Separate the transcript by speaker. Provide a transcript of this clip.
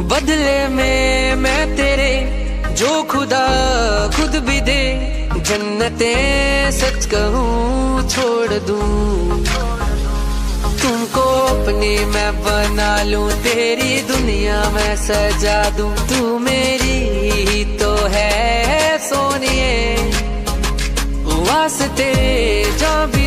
Speaker 1: बदले में मैं तेरे जो खुदा खुद भी दे, जन्नतें सच कहूँ छोड़ दूँ। तुमको अपनी मैं बना लूं, तेरी दुनिया मैं सजा दूं। तू मेरी ही तो है सोनिए, वास्ते जहाँ भी